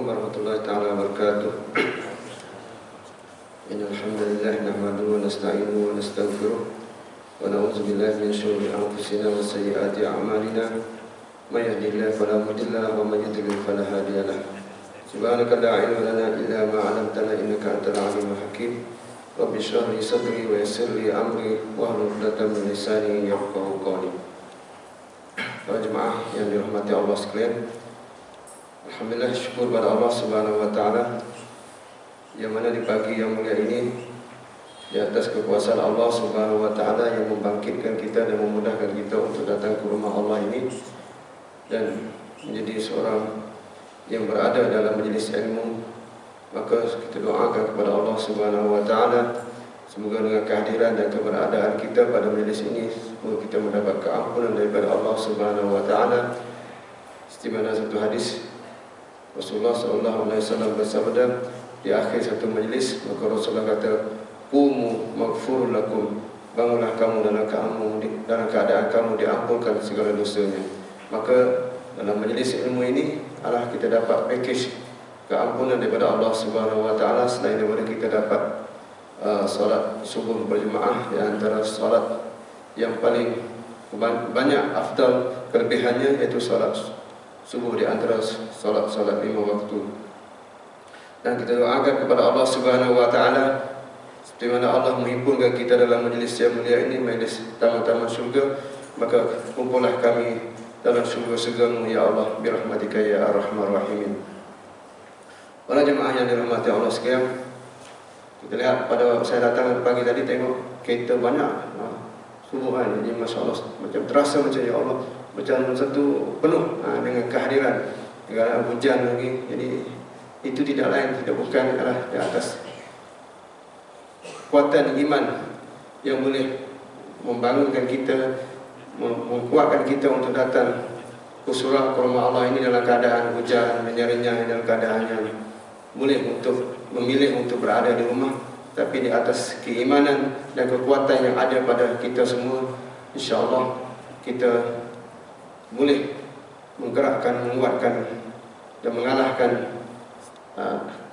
warahmatullahi taala wabarakatuh. Innal hamdalillah nahmaduhu wa nasta'inuhu wa nastaghfiruh wa na'udzu billahi min shururi anfusina wa sayyiati a'malina. May yahdihillahu fala mudilla lahu wa may yudlil fala hadiya lahu. Subhanaka la ilma lana illa ma 'allamtana innaka antal alimul hakim. Rabbi shrah li sadri wa yassir li amri wahlul 'uqdatam min lisani yafqahu qawli. Para jemaah yang dirahmati Allah sekalian, alhamdulillah, syukur pada Allah Subhanahu wa taala yang mana di pagi yang mulia ini, di atas kekuasaan Allah Subhanahu wa taala yang membangkitkan kita dan memudahkan kita untuk datang ke rumah Allah ini dan menjadi seorang yang berada dalam majlis ilmu, maka kita doakan kepada Allah Subhanahu wa taala semoga dengan kehadiran dan keberadaan kita pada majlis ini, semoga kita mendapat keampunan daripada Allah Subhanahu wa taala. Sebagaimana satu hadis Rasulullah sallallahu alaihi wasallam bersabda di akhir satu majlis, maka Rasulullah kata, "Qumu maghfurun lakum." Bangunlah kamu dalam keadaan kamu diampunkan segala dosanya. Maka dalam majlis ilmu ini adalah kita dapat package keampunan daripada Allah Subhanahu wa taala, selain daripada kita dapat solat subuh berjemaah, di antara solat yang paling banyak afdal kelebihannya iaitu solat subuh di antara solat-solat 5 waktu. Dan kita doakan kepada Allah Subhanahu wa taala seperti mana Allah menghimpunkan kita dalam majlis yang mulia ini, majlis taman-taman syurga, maka kumpullah kami dalam syurga-Mu ya Allah, birahmatika ya arhamar rahimin. Para jemaah yang dirahmati Allah sekalian, kita lihat pada saya datang pagi tadi, tengok kereta banyak subuh kan, jadi Masya Allah, macam terasa macam ya Allah, macam satu penuh dengan kehadiran, dengan hujan lagi. Jadi itu tidak lain, tidak bukan adalah di atas kekuatan iman yang boleh membangunkan kita, menguatkan kita untuk datang ke surau ke rumah Allah ini dalam keadaan hujan, renyah-renyah, dalam keadaan yang boleh untuk memilih untuk berada di rumah, tapi di atas keimanan dan kekuatan yang ada pada kita semua, insya-Allah kita boleh menggerakkan, menguatkan dan mengalahkan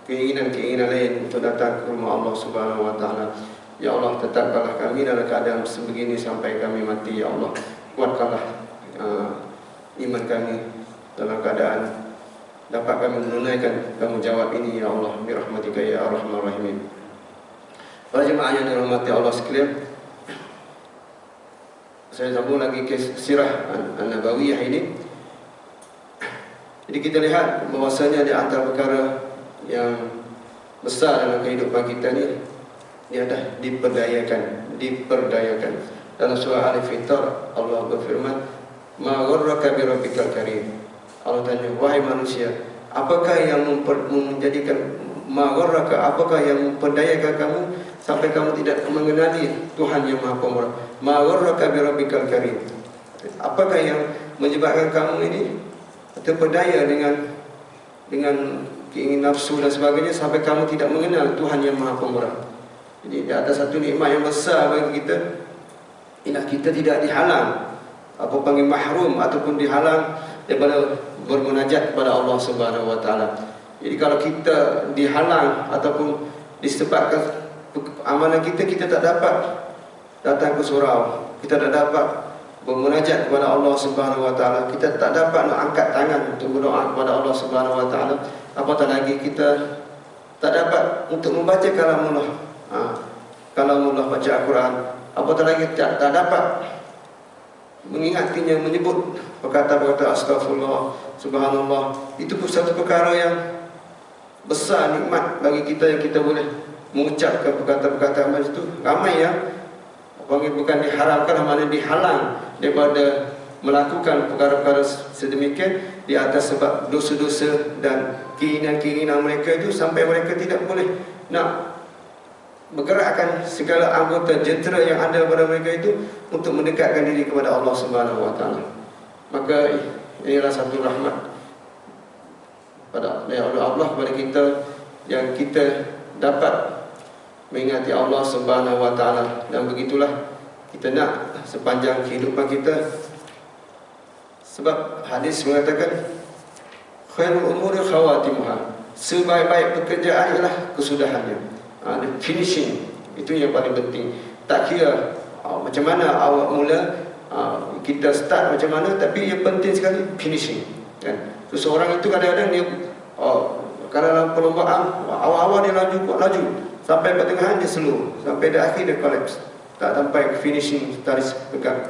keinginan-keinginan lain untuk datang ke rumah Allah Subhanahu wa taala. Ya Allah, tetapkanlah kami dalam keadaan sebegini sampai kami mati. Ya Allah, kuatkanlah iman kami dalam keadaan dapat kami menunaikan tanggungjawab ini ya Allah, birahmatika ya arhamar rahimin. Para jemaah yang dirahmati Allah sekalian, saya sambung lagi ke sirah An-Nabawiyah ini. Jadi kita lihat bahwasanya di antara perkara yang besar dalam kehidupan kita ni, dia dah diperdayakan. Dalam surah Al-Fitar Allah berfirman, "Ma gharraka bi rabbikal karim." Allah tanya, wahai manusia, apakah yang menjadikan apakah yang memperdayakan kamu sampai kamu tidak mengenali Tuhan yang Maha Pemurah? Ma gharraka bi rabbikal karim. Apakah yang menyebabkan kamu ini terpedaya dengan keinginan nafsu dan sebagainya sampai kamu tidak mengenal Tuhan yang Maha Pemurah? Jadi ada satu nikmat yang besar bagi kita, ialah kita tidak dihalang, apa panggil mahrum, ataupun dihalang daripada bermunajat kepada Allah Subhanahu wa taala. Jadi kalau kita dihalang ataupun disebabkan amalan kita tak dapat datang ke surau, kita tak dapat bermunajat kepada Allah Subhanahu wa taala, kita tak dapat nak angkat tangan untuk berdoa kepada Allah Subhanahu wa taala, apatah lagi kita tak dapat untuk membaca kalamullah, kalamullah, baca Al-Quran, apatah lagi tak dapat mengingatinya, menyebut perkataan-perkataan astagfirullah, subhanallah. Itu pun satu perkara yang besar, nikmat bagi kita yang kita boleh mengucapkan perkataan-perkataan macam itu. Ramai yang bukan diharamkan, mana dihalang daripada melakukan perkara-perkara sedemikian di atas sebab dosa-dosa dan keinginan-keinginan mereka itu, sampai mereka tidak boleh nak bergerakkan segala anggota jentera yang ada pada mereka itu untuk mendekatkan diri kepada Allah Subhanahu wa taala. Maka inilah satu rahmat pada Allah kepada kita, yang kita dapat mengingati Allah Subhanahu wa taala. Dan begitulah kita nak sepanjang kehidupan kita, sebab hadis mengatakan khairul umuri khawatimuha, sebaik-baik pekerjaan ialah kesudahannya, finishing. Itu yang paling penting. Tak kira macam mana awak mula, kita start macam mana, tapi yang penting sekali finishing, kan? Seseorang itu kadang-kadang dia kalau dalam perlombaan awal-awal dia laju sampai pertengahan dia slow, sampai di akhir dia collapse, tak sampai ke finishing taris pegang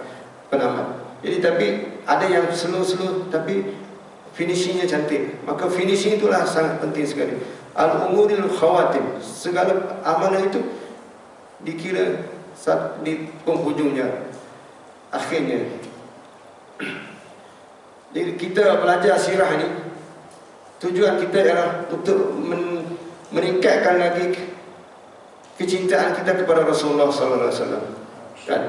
penamat. Jadi tapi ada yang slow tapi finishingnya cantik. Maka finishing itulah sangat penting sekali. Al-umuril khawatim, segala amalan itu dikira di penghujungnya, akhirnya. Jadi kita belajar sirah ini, tujuan kita ialah untuk meningkatkan lagi kecintaan kita kepada Rasulullah sallallahu alaihi wasallam, kan?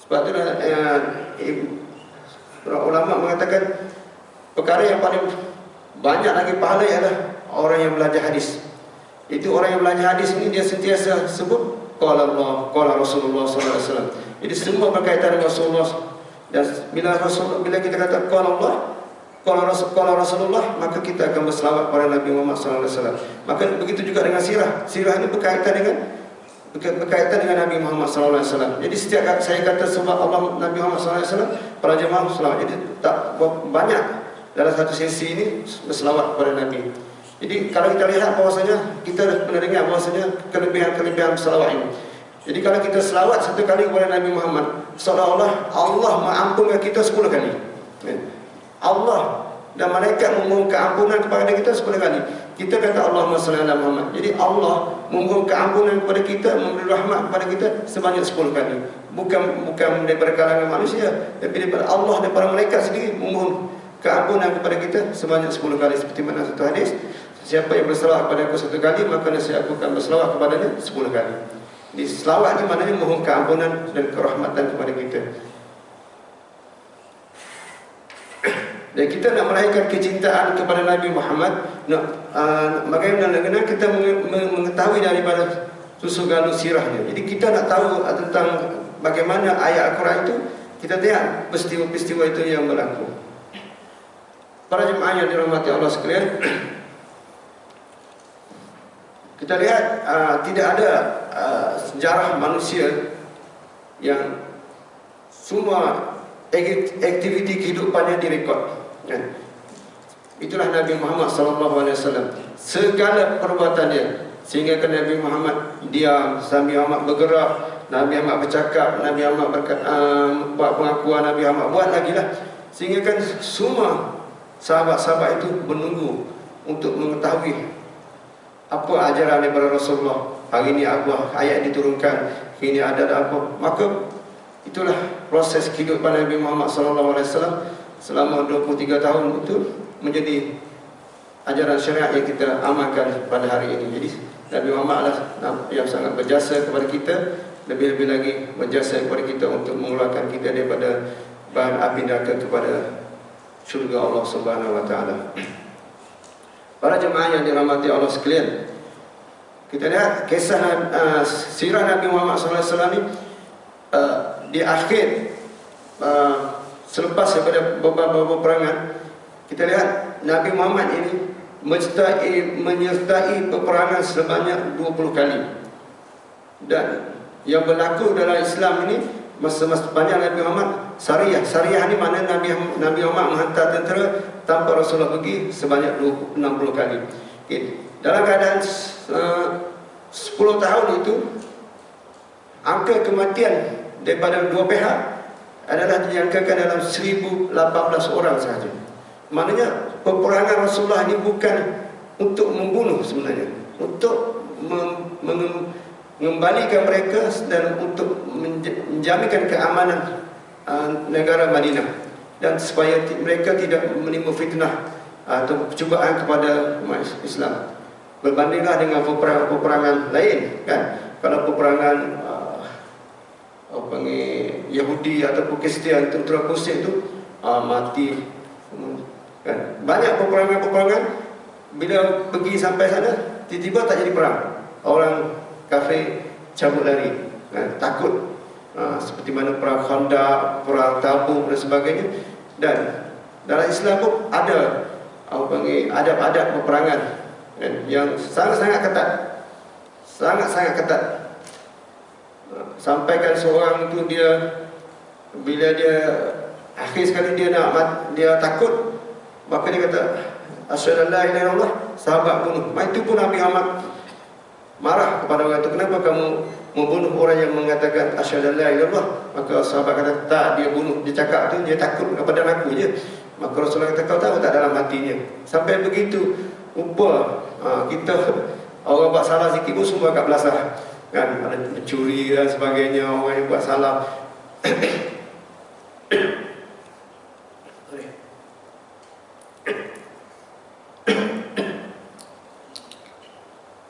Sebab itulah ulama mengatakan perkara yang paling banyak lagi pahala ialah orang yang belajar hadis. Itu orang yang belajar hadis ini dia sentiasa sebut qala Allah, qala Rasulullah sallallahu alaihi wasallam. Jadi semua berkaitan dengan Rasulullah. Dan bila kita kata qala Allah, qala Rasulullah, maka kita akan berselawat kepada Nabi Muhammad sallallahu alaihi wasallam. Maka begitu juga dengan sirah. Sirah ini berkaitan dengan Nabi Muhammad sallallahu alaihi wasallam. Jadi setiap saya kata sebab Allah Nabi Muhammad sallallahu alaihi wasallam, para jemaah selawat. Jadi tak banyak dalam satu sesi ini berselawat kepada Nabi. Jadi kalau kita lihat bahwasanya kita pernah dengar bahwasanya kelebihan selawat ini. Jadi kalau kita selawat satu kali kepada Nabi Muhammad, seolah-olah Allah mengampunkan kita 10 kali. Allah dan malaikat memohon keampunan kepada kita 10 kali. Kita kata Allahumma shalli ala Muhammad. Jadi Allah memohon keampunan kepada kita, memberi rahmat kepada kita sebanyak 10 kali. Bukan daripada kalangan manusia, tapi daripada Allah, daripada malaikat sendiri memohon keampunan kepada kita sebanyak 10 kali. Seperti mana satu hadis, siapa yang berselawat kepada aku 1 kali, maka nasihat aku akan berselawat kepadanya 10 kali. Di selawat ini maknanya mohon keampunan dan kerahmatan kepada kita. Dan kita nak melahirkan kecintaan kepada Nabi Muhammad, bagaimana kita mengetahui daripada susu galur sirahnya. Jadi kita nak tahu tentang bagaimana ayat Al-Quran itu, kita lihat peristiwa-peristiwa itu yang berlaku. Para jemaah yang dirahmati Allah sekalian, kita lihat tidak ada sejarah manusia yang semua aktiviti kehidupannya direkod, kan? Itulah Nabi Muhammad SAW. Segala perbuatannya, sehingga kan Nabi Muhammad diam, Nabi Muhammad bergerak, Nabi Muhammad bercakap, Nabi Muhammad buat pengakuan, Nabi Muhammad buat lagi lah. Sehingga kan semua sahabat-sahabat itu menunggu untuk mengetahui apa ajaran daripada Rasulullah. Hari ini apa ayat diturunkan, ini ada apa. Maka itulah proses kehidupan Nabi Muhammad SAW selama 23 tahun itu menjadi ajaran syariat yang kita amalkan pada hari ini. Jadi Nabi Muhammad adalah yang sangat berjasa kepada kita, lebih-lebih lagi berjasa kepada kita untuk mengeluarkan kita daripada bahan api neraka kepada syurga Allah Subhanahu wa taala. Para jemaah yang dirahmati Allah sekalian, kita lihat kisah sirah Nabi Muhammad SAW ini di akhir selepas daripada beberapa peperangan, kita lihat Nabi Muhammad ini menyertai peperangan sebanyak 20 kali. Dan yang berlaku dalam Islam ini masa-masa panjang Nabi Muhammad Sariyah. Sariyah ni mana Nabi Muhammad menghantar tentera tanpa Rasulullah pergi sebanyak 60 kali. Dalam keadaan 10 tahun itu, angka kematian daripada dua pihak adalah diangkakan dalam 1018 orang sahaja. Maknanya peperangan Rasulullah ini bukan untuk membunuh sebenarnya, untuk mengembalikan mereka dan untuk menjaminkan keamanan negara Madinah, dan supaya mereka tidak menimbul fitnah atau cubaan kepada umat Islam. Berbandinglah dengan peperangan lain, kan? Kalau peperangan Yahudi ataupun Kristian, tentera Pusat itu mati, kan? Banyak peperangan bila pergi sampai sana tiba-tiba tak jadi perang, orang kafir cabut lari, kan? Takut, seperti mana perang Khandaq, perang Tabuk dan sebagainya. Dan dalam Islam pun ada adab-adab peperangan kan, yang sangat-sangat ketat, sangat-sangat ketat. Sampaikan seorang itu bila dia akhir sekali dia takut, maka dia kata asyhadu an la ilaha illallah, sahabat bunuh. Itu pun Nabi Muhammad marah kepada orang itu, kenapa kamu membunuh orang yang mengatakan asyhadu an la ilaha illallah? Maka sahabat kata tak, dia bunuh, dia cakap tu dia takut kepada aku je. Maka Rasulullah kata kau tahu tak dalam hatinya. Sampai begitu rupa kita orang buat salah sikit pun semua kat belasah kan, ada pencuri dan sebagainya, orang yang buat salah.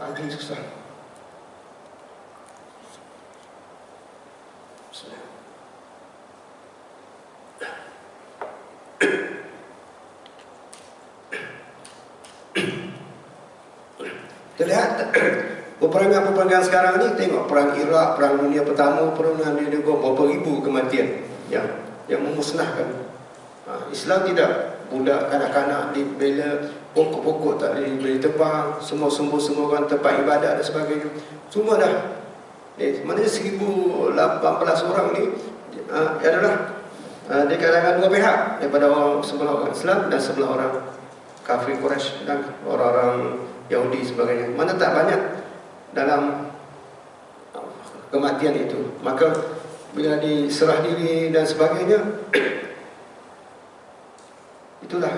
Pagi susah. Kita lihat peperangan sekarang ni, tengok perang Iraq, perang dunia pertama, perang dunia kedua, berapa ribu kematian yang memusnahkan. Islam tidak, budak kanak-kanak dibela, pokok-pokok tak boleh tebang, semua kan tempat ibadat dan sebagainya, semua dah. Maknanya 1018 orang ni adalah di kalangan dua pihak, daripada sebelah orang Islam dan sebelah orang kafir Quraisy dan orang-orang Yahudi sebagainya. Mana tak banyak dalam kematian itu. Maka bila diserah diri dan sebagainya, itulah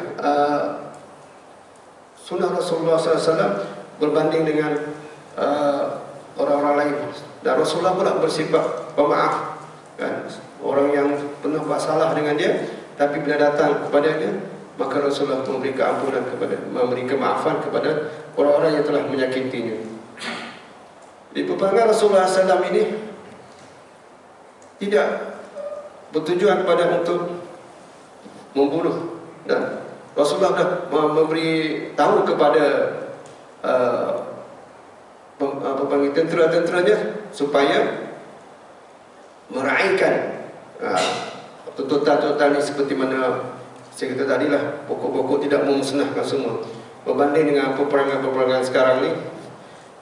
sunnah Rasulullah SAW berbanding dengan orang-orang lain. Dan Rasulullah pula bersifat pemaaf kan? Orang yang pernah buat salah dengan dia, tapi bila datang kepadanya, maka Rasulullah memberi keampunan memberi kemaafan kepada orang-orang yang telah menyakitinya. Di peperangan Rasulullah SAW ini tidak bertujuan kepada untuk membunuh, dan Rasulullah dah memberi tahu kepada tentera-tenteranya supaya meraihkan tuntutan-tuntutan ini, seperti mana saya kata tadi lah, pokok-pokok tidak memusnahkan semua. Berbanding dengan peperangan-peperangan sekarang ni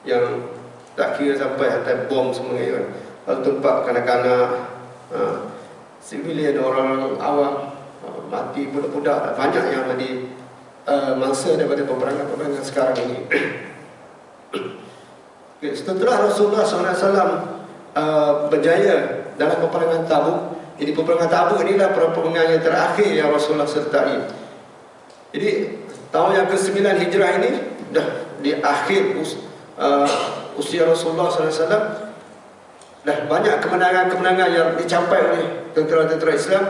yang tak kira sampai hantar bom semua kan. Lalu tempat kanak-kanak, civilian, orang awam mati, budak-budak, banyak yang tadi mangsa daripada peperangan-peperangan sekarang ini. Setelah Rasulullah SAW berjaya dalam peperangan Tabuk. Jadi peperangan Tabuk inilah peperangan yang terakhir yang Rasulullah sertai. Jadi tahun yang ke-9 Hijrah ini dah di akhir usia Rasulullah SAW. Dah banyak kemenangan-kemenangan yang dicapai oleh tentera-tentera Islam.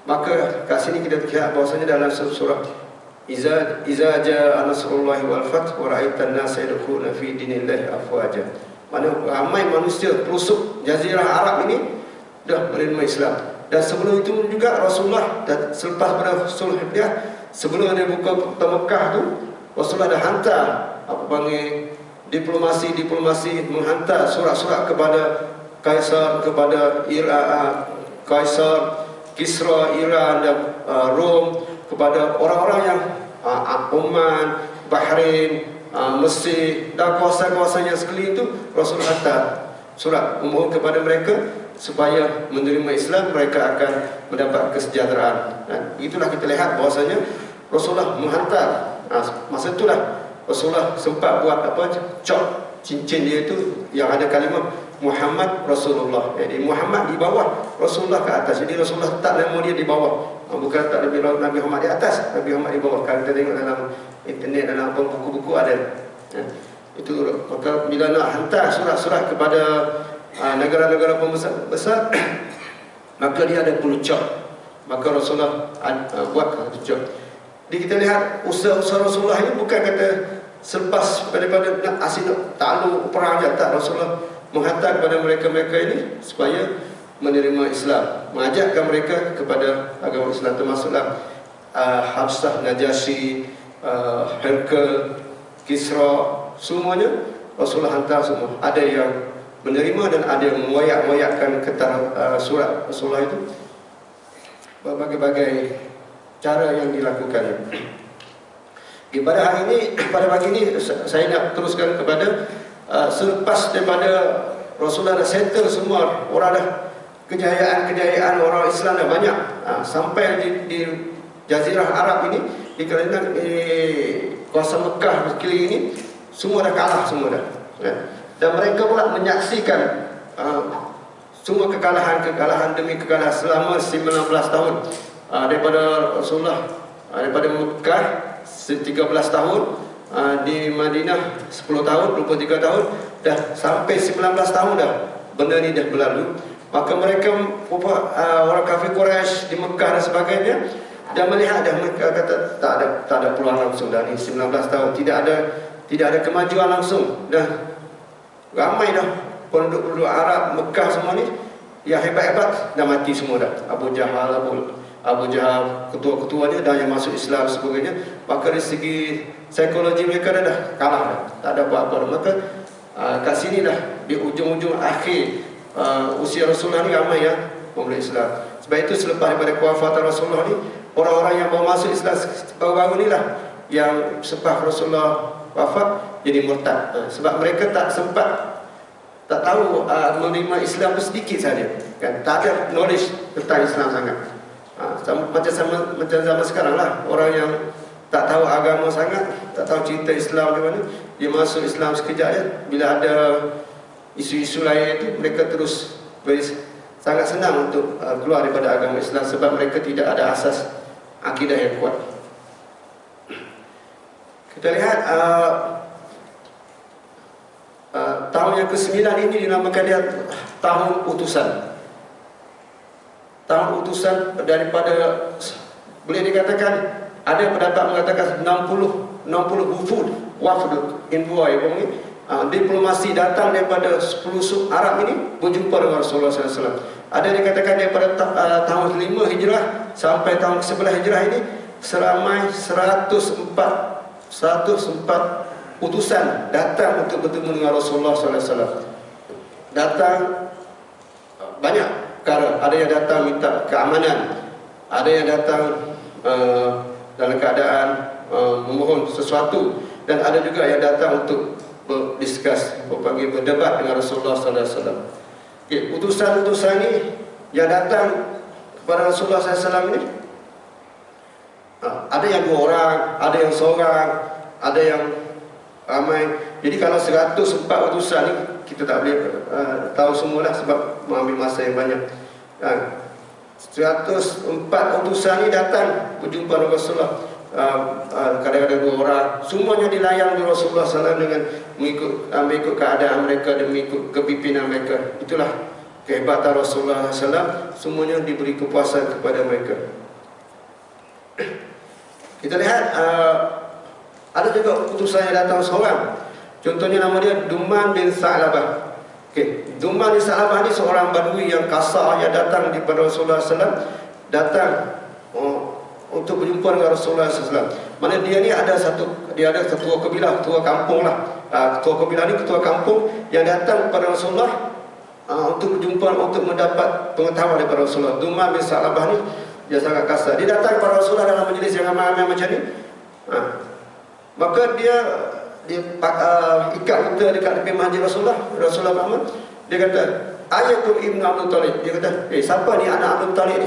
Maka kat sini kita lihat bahawasanya dalam surah Iza jaa nasrullahi wal fath wa ra'aitan nasa yadkhuluna fi dinillahi afwaja. Mana ramai manusia pelosok jazirah Arab ini dah menerima Islam. Dan sebelum itu juga Rasulullah, dan selepas pada sulh Hudaybiyah, sebelum dia buka kota Mekah tu, Rasulullah dah hantar diplomasi menghantar surat-surat kepada Kaisar, kepada Kaisar Kisra Iran dan Rom, kepada orang-orang yang Oman, Bahrain, Mesir dan kawasan-kawasan yang sekeliling itu. Rasulullah hantar surat memohon kepada mereka supaya menerima Islam, mereka akan mendapat kesejahteraan. Dan itulah kita lihat bahwasanya Rasulullah menghantar. Masa itulah Rasulullah sempat buat cok cincin dia itu yang ada kalimah Muhammad Rasulullah. Jadi Muhammad di bawah, Rasulullah ke atas. Jadi Rasulullah tak nama dia di bawah. Bukan tak Nabi Muhammad di atas, Nabi Muhammad di bawah. Kalau kita tengok dalam internet, dalam buku-buku ada. Itu maka bila nak hantar surat-surat kepada negara-negara pembesar besar, maka dia ada pelucok. Maka Rasulullah buat pelucok. Jadi kita lihat usaha Rasulullah ini bukan kata selepas daripada nak asyik takluk perang je, tak. Rasulullah menghantar kepada mereka-mereka ini supaya menerima Islam, mengajakkan mereka kepada agama Islam, termasuklah Hafsah, Najasyi, Herkel, Kisra, semuanya Rasulullah hantar semua. Ada yang menerima dan ada yang mewayak-wayakkan surat Rasulullah itu. Berbagai-bagai cara yang dilakukan. Pada hari ini, pada pagi ini saya nak teruskan kepada selepas daripada Rasulullah dah settle semua, orang dah kejayaan orang Islam dah banyak, sampai di Jazirah Arab ini, di kawasan Mekah sekeliling ini, semua dah kalah semua dah. Dan mereka pula menyaksikan semua kekalahan demi kekalahan selama 19 tahun, daripada Rasulullah daripada Mekah 13 tahun, di Madinah 10 tahun, 23 tahun, dah sampai 19 tahun dah benda ni dah berlalu. Maka mereka orang kafir Quraisy di Mekah dan sebagainya dah melihat, dah mereka kata tak ada peluang langsung dah ni 19 tahun, tidak ada kemajuan langsung. Dah ramai dah penduduk Arab Mekah semua ni yang hebat-hebat dah mati semua dah. Abu Jahal, ketua-ketuanya dah yang masuk Islam sebagainya. Maka dari segi psikologi mereka dah kalah dah, tak ada apa-apa. Maka kat sini dah di ujung-ujung akhir usia Rasulullah ni ramai yang memeluk Islam. Sebab itu selepas daripada kewafatan Rasulullah ni, orang-orang yang baru masuk Islam baru-baru ni lah yang selepas Rasulullah wafat jadi murtad. Sebab mereka tak tahu menerima Islam tu sedikit saja, kan? Tak ada knowledge tentang Islam sangat. Macam zaman sekarang lah, orang yang tak tahu agama sangat, tak tahu cerita Islam di mana, dia masuk Islam sekejap je. Bila ada isu-isu lain itu, mereka terus sangat senang untuk keluar daripada agama Islam, sebab mereka tidak ada asas akidah yang kuat. Kita lihat tahun yang ke-9 ini dinamakan dia tahun utusan. Tahun utusan daripada, boleh dikatakan, ada pendapat mengatakan 60 wafd envoy, diplomasi datang daripada 10 Arab ini berjumpa dengan Rasulullah SAW. Ada yang dikatakan daripada tahun 5 Hijrah sampai tahun 11 Hijrah ini seramai 104 utusan datang untuk bertemu dengan Rasulullah SAW. Datang banyak perkara. Ada yang datang minta keamanan, ada yang datang dalam keadaan memohon sesuatu, dan ada juga yang datang untuk berdebat dengan Rasulullah SAW. Utusan-utusan ini yang datang kepada Rasulullah SAW ini, ada yang 2 orang, ada yang seorang, ada yang ramai. Jadi kalau 104 utusan ni kita tak boleh tahu semualah, sebab mengambil masa yang banyak. 104 utusan ni datang berjumpa dengan Rasulullah. Kadang-kadang 2 orang, semuanya dilayang oleh Rasulullah SAW dengan mengikut keadaan mereka dan mengikut kepimpinan mereka. Itulah kehebatan Rasulullah SAW, semuanya diberi kepuasan kepada mereka. Kita lihat ada juga utusan yang datang seorang. Contohnya nama dia Duman bin Sa'labah. Duman bin Sa'labah ni seorang badui yang kasar yang datang daripada Rasulullah SAW, datang untuk berjumpa dengan Rasulullah SAW. Mana dia ni ada ketua kabilah, ketua kampung lah. Ketua kabilah ni ketua kampung yang datang kepada Rasulullah untuk berjumpa, untuk mendapat pengetahuan daripada Rasulullah. Duman bin Sa'labah ni dia sangat kasar. Dia datang kepada Rasulullah dalam majlis yang ramai-ramai macam ni. Maka dia ikat kita dekat tepi masjid Rasulullah Muhammad. Dia kata, Ayatul Ibn Abdul Talib. Dia kata, siapa ni anak Abdul Talib ni?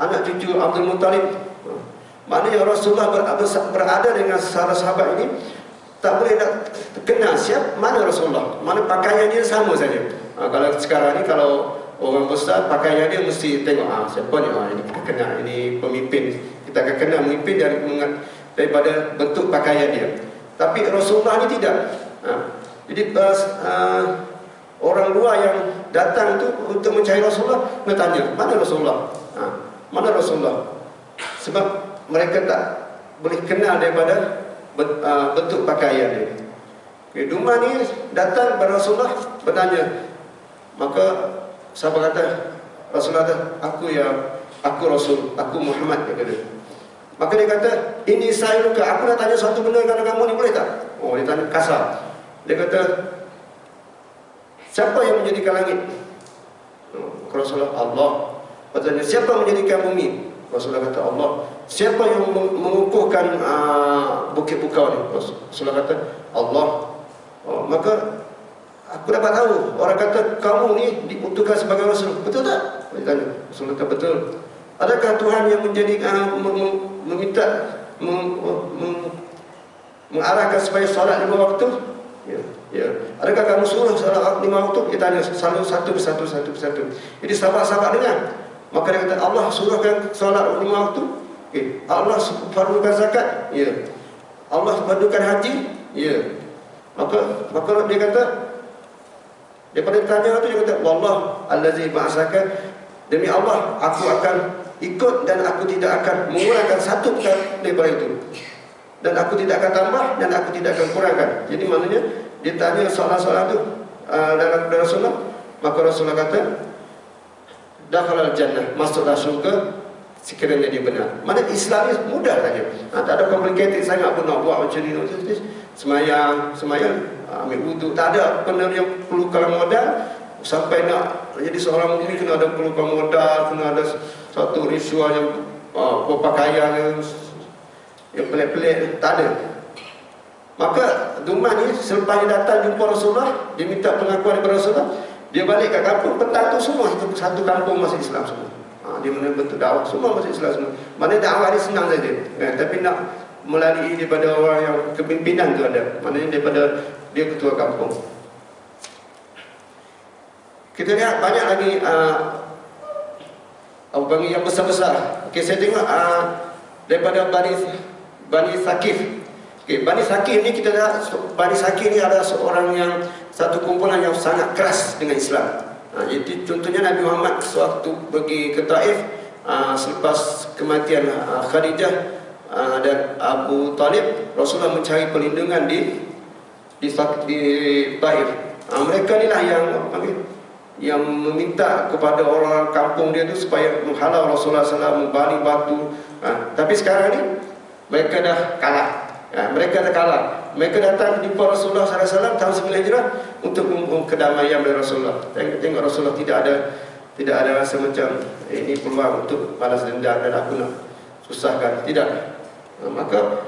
Anak cucu Abdul Muttalib. Maknanya Rasulullah berada dengan sahabat ini, tak boleh nak kenal mana Rasulullah, mana pakaian dia sama saja. Kalau sekarang ni, kalau orang besar pakaian dia mesti tengok siapa ni, ini kita kenal, ini pemimpin, kita akan kenal pemimpin daripada bentuk pakaian dia. Tapi Rasulullah ni tidak. Jadi orang luar yang datang tu untuk mencari Rasulullah, bertanya, mana Rasulullah? Mana Rasulullah? Sebab mereka tak boleh kenal daripada bentuk pakaian dia. Duman ni datang kepada Rasulullah bertanya. Maka sahabat kata, Rasulullah kata, aku Rasul, aku Muhammad, dia kata. Maka dia kata, ini saya luka, aku nak tanya suatu benda kepada kamu ni, boleh tak? Dia tanya kasar. Dia kata, siapa yang menjadikan langit? Rasulullah, Allah. Bertanya, siapa menjadikan bumi? Rasulullah kata, Allah. siapa yang mengukuhkan bukit bukau ni? Rasulullah kata, Allah. Maka aku dapat tahu, orang kata kamu ni diutuskan sebagai Rasul. Betul tak? Dia tanya. Rasulullah kata, betul. Adakah Tuhan yang menjadi meminta mengarahkan supaya solat 5 waktu? Ya, ya. Adakah kamu suruh solat 5 waktu? Dia tanya selalu satu persatu. Jadi sahabat-sahabat dengar. Maka dia kata, Allah suruhkan solat 5 waktu. Allah fardukan zakat. Ya. Allah fardukan haji. Ya. Maka dia kata, daripada tanya itu dia kata, wallah allazi ba'asaka, demi Allah aku akan ikut dan aku tidak akan mengurangkan satu perkara daripada itu, dan aku tidak akan tambah dan aku tidak akan kurangkan. Jadi maknanya dia tanya soalan-soalan itu dalam Rasulullah. Maka Rasulullah kata, dakhalal jannah, masuklah syurga sekiranya dia benar. Mana Islam ni mudah saja. Tak ada complicated sangat pun nak buat macam ni. Semayang, ambil wuduk, tak ada benda yang perlu kalau modal. Sampai nak jadi seorang mukmin kena ada perlukan modal, kena ada satu ritual yang berpakaian yang pelik-pelik, tak ada. Maka Duman ni selepas dia datang jumpa Rasulullah, dia minta pengakuan daripada Rasulullah, dia balik ke kampung, petang tu semua satu kampung masuk Islam semua. Dia bentuk dakwah, semua masuk Islam semua. Maknanya dakwah ni senang saja, tapi nak melalui daripada orang yang kepimpinan tu ada. Maknanya daripada dia ketua kampung. Kita lihat banyak lagi apa panggil yang besar-besar. Okey, saya tengok daripada Bani Sakif. Okey, Bani Sakif ni kita lihat, Bani Sakif ni adalah seorang yang satu kumpulan yang sangat keras dengan Islam. Jadi contohnya Nabi Muhammad sewaktu pergi ke Taif selepas kematian Khadijah dan Abu Talib, Rasulullah mencari perlindungan di Taif. Mereka ni lah yang meminta kepada orang kampung dia tu supaya menghalau Rasulullah SAW, membaling batu. Tapi sekarang ni mereka dah kalah. Mereka datang jumpa Rasulullah SAW tahun 9 Hijrah untuk kedamaian dari Rasulullah. Tengok Rasulullah tidak ada rasa macam ini peluang untuk balas dendam dan aku nak susahkan. Tidak. Maka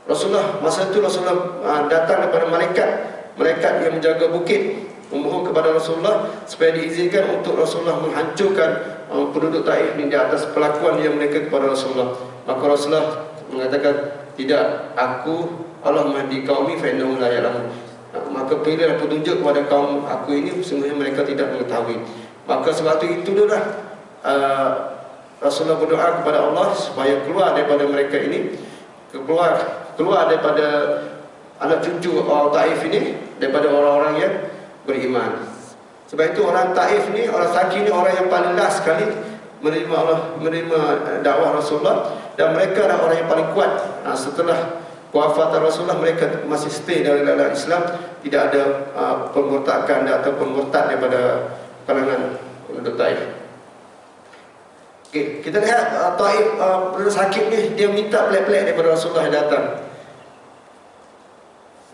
Rasulullah masa itu Rasulullah datang kepada malaikat yang menjaga bukit, memohon kepada Rasulullah supaya diizinkan untuk Rasulullah menghancurkan penduduk Taif ini di atas perlakuan yang mereka kepada Rasulullah. Maka Rasulullah mengatakan, tidak, aku Allah mahdi qaumi fa innahum la ya'lamun. Maka pilihlah petunjuk kepada kaum aku ini, sesungguhnya mereka tidak mengetahui. Maka sebab itu itulah Rasulullah berdoa kepada Allah supaya keluar daripada mereka ini, keluar daripada anak cucu orang Taif ini, daripada orang-orang yang beriman. Sebab itu orang Taif ni, orang Sakif ni orang yang paling last sekali menerima dakwah Rasulullah, dan mereka adalah orang yang paling kuat. Setelah wafat Rasulullah, mereka masih stay dalam Islam, tidak ada pemurtadan atau pemurtad daripada kalangan penduduk Taif. Okay, kita lihat Taif, penduduk Sakif ni dia minta pelik-pelik daripada Rasulullah yang datang.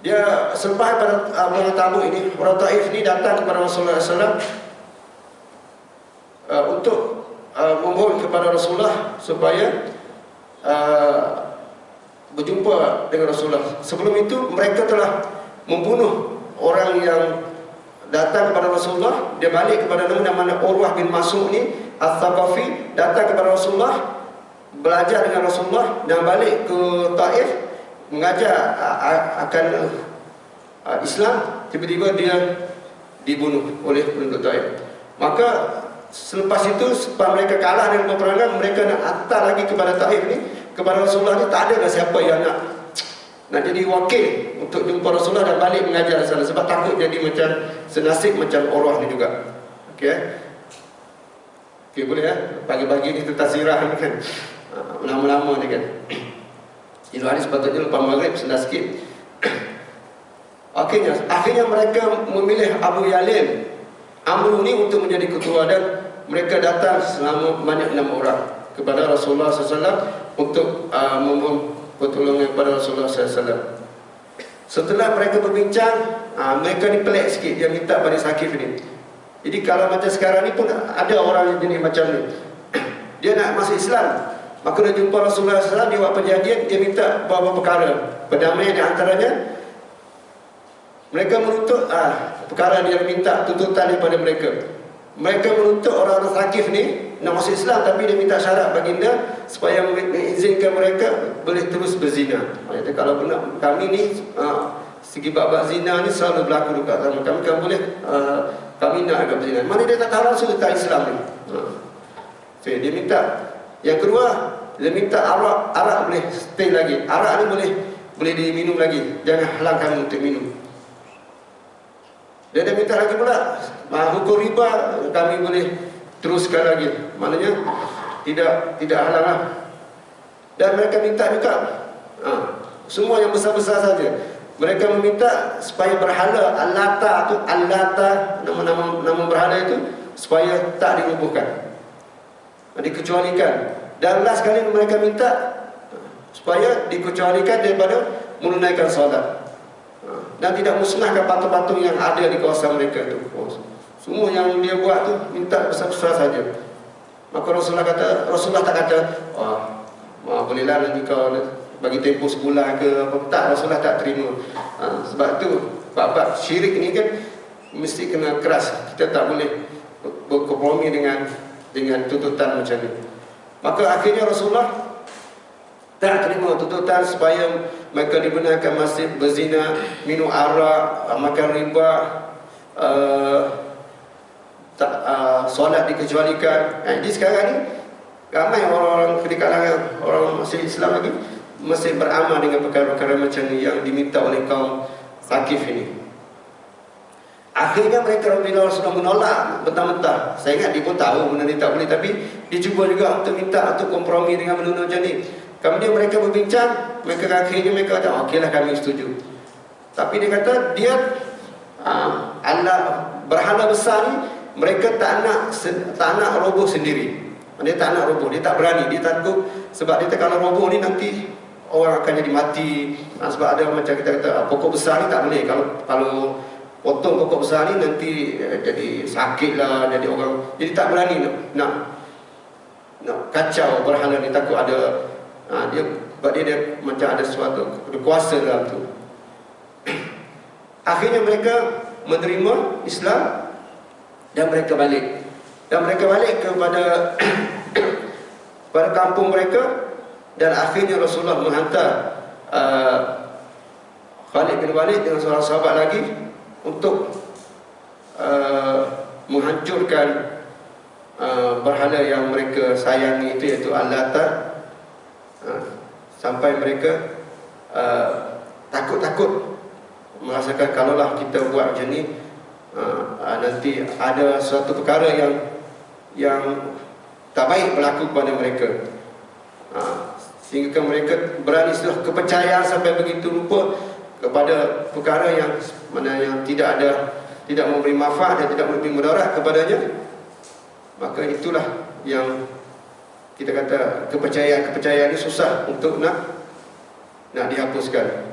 Dia selepas pada bulan Tabuk ini, orang Taif ni datang kepada Rasulullah SAW untuk memohon kepada Rasulullah supaya berjumpa dengan Rasulullah. Sebelum itu mereka telah membunuh orang yang datang kepada Rasulullah. Dia balik kepada nama Urwah bin Mas'ud ni, Al-Thaqafi, datang kepada Rasulullah, belajar dengan Rasulullah dan balik ke Taif mengajar akan Islam. Tiba-tiba dia dibunuh oleh penduduk Taif. Maka selepas itu, setelah mereka kalah dalam peperangan, mereka nak hantar lagi kepada Taif ni, kepada Rasulullah ni, tak ada siapa yang nak jadi wakil untuk jumpa Rasulullah dan balik mengajar sana, sebab takut jadi macam senasib macam Urwah ni juga. Okey, boleh ya? Pagi-pagi ni tentang sirah ni kan, lama-lama ni kan. Itu hari sepatutnya lepas maghrib senang sikit. Akhirnya mereka memilih Abu Yalil Amru ni untuk menjadi ketua, dan mereka datang selama banyak 6 orang kepada Rasulullah SAW untuk memohon pertolongan kepada Rasulullah SAW. Setelah mereka berbincang, mereka ni pelik sikit, dia minta pada Sakif ni. Jadi kalau macam sekarang ni pun ada orang yang jenis macam ni. Dia nak masuk Islam, Maka dia jumpa Rasulullah SAW, dia buat perjanjian, dia minta beberapa perkara. Perdamaian di antaranya, mereka menuntut perkara dia minta tuntutan daripada mereka. Mereka menuntut orang-orang Thaqif ni nak masuk Islam, tapi dia minta syarat baginda supaya mengizinkan mereka boleh terus berzina. Kata kalau benar kami ni segi bab zina ni selalu berlaku dekat zaman kami, kan boleh kami nak agak berzina. Mana dia tak tahu Rasul tak Islam ni. So, dia minta. Yang kedua, dia minta arak boleh stay lagi. Arak ni boleh diminum lagi. Jangan halang kami untuk minum. Dia minta lagi pula hukum riba kami boleh teruskan lagi. Maknanya tidak halang lah. Dan mereka minta juga semua yang besar-besar saja. Mereka meminta supaya berhala Al-Lata tu, Al-Lata, nama berhala itu supaya tak dirubuhkan, dikecualikan. Dan last kali mereka minta supaya dikecualikan daripada menunaikan solat, dan tidak musnahkan patung-patung yang ada di kawasan mereka itu. Semua yang dia buat tu minta besar-besar saja. Maka Rasulullah tak kata, bolehlah nanti kau bagi tempoh sebulan ke apa. Tak, Rasulullah tak terima. Sebab tu bab syirik ni kan mesti kena keras. Kita tak boleh berkompromi dengan tuntutan macam ni. Maka akhirnya Rasulullah tak terima tuntutan supaya mereka dibenarkan masih berzina, minum arak, makan riba, solat dikecualikan. Jadi sekarang ni ramai orang-orang di kalangan orang masih Islam lagi masih beramal dengan perkara-perkara macam ni yang diminta oleh kaum Thaqif ini. Akhirnya mereka bila sudah menolak mentah-mentah. Saya ingat dia pun tahu benda ni tak boleh, tapi dia cuba juga untuk minta untuk kompromi dengan benda macam ni. Kemudian mereka berbincang, akhirnya mereka kata okeylah kami setuju. Tapi dia kata Allah berhala besar ni mereka tak nak roboh sendiri. Dia tak nak roboh, dia tak berani, dia takut. Sebab dia kata kalau roboh ni nanti orang akan jadi mati. Sebab ada macam kita kata pokok besar ni tak boleh. Kalau potong pokok besar ni nanti jadi sakit lah, jadi orang. Jadi tak berani nak kacau berhala ni, takut ada dia macam ada sesuatu kuasa dalam tu. Akhirnya mereka menerima Islam dan mereka balik. Kepada pada kampung mereka. Dan akhirnya Rasulullah menghantar Khalid bin Walid dengan seorang sahabat lagi untuk menghancurkan berhala yang mereka sayangi itu, iaitu Al-Lata. Sampai mereka takut-takut merasakan kalaulah kita buat macam ni nanti ada suatu perkara yang tak baik berlaku kepada mereka. Sehingga mereka berani sudah kepercayaan sampai begitu rupa kepada perkara yang tidak memberi manfaat dan tidak memberi mudarat kepadanya. Maka itulah yang kita kata kepercayaan ini susah untuk nak dihapuskan.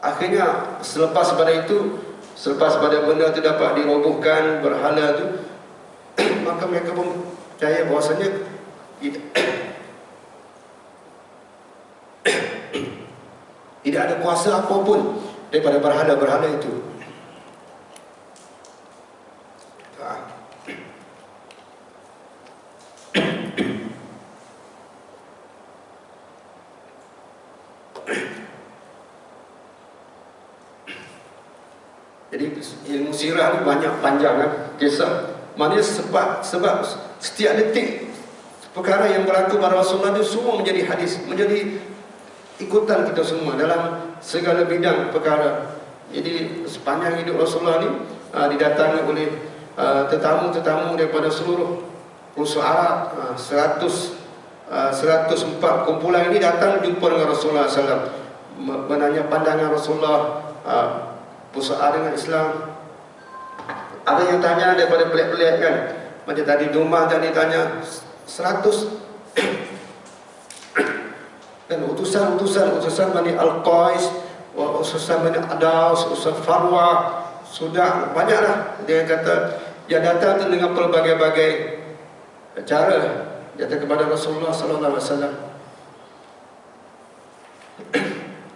Akhirnya selepas pada benda itu dapat dirobohkan, berhala itu, maka mereka pun percaya bahawasanya tidak ada kuasa apapun daripada berhala-berhala itu. Jadi ilmu sirah ni banyak panjang kan kisah. Maknanya sebab setiap detik perkara yang berlaku pada Rasulullah itu semua menjadi hadis, menjadi ikutan kita semua dalam segala bidang perkara. Jadi sepanjang hidup Rasulullah ni didatangi oleh tetamu-tetamu daripada seluruh pelosok Arab. 104 kumpulan ini datang jumpa dengan Rasulullah SAW, menanya pandangan Rasulullah berusaha dengan Islam. Ada yang tanya daripada pelik-pelik kan, macam tadi Dumah tadi tanya 100 dan utusan Bani Al-Qais, utusan Bani Adaus, utusan Farwa, sudah banyaklah. Dia kata yang datang tu dengan pelbagai-bagai cara datang kepada Rasulullah sallallahu alaihi wasallam.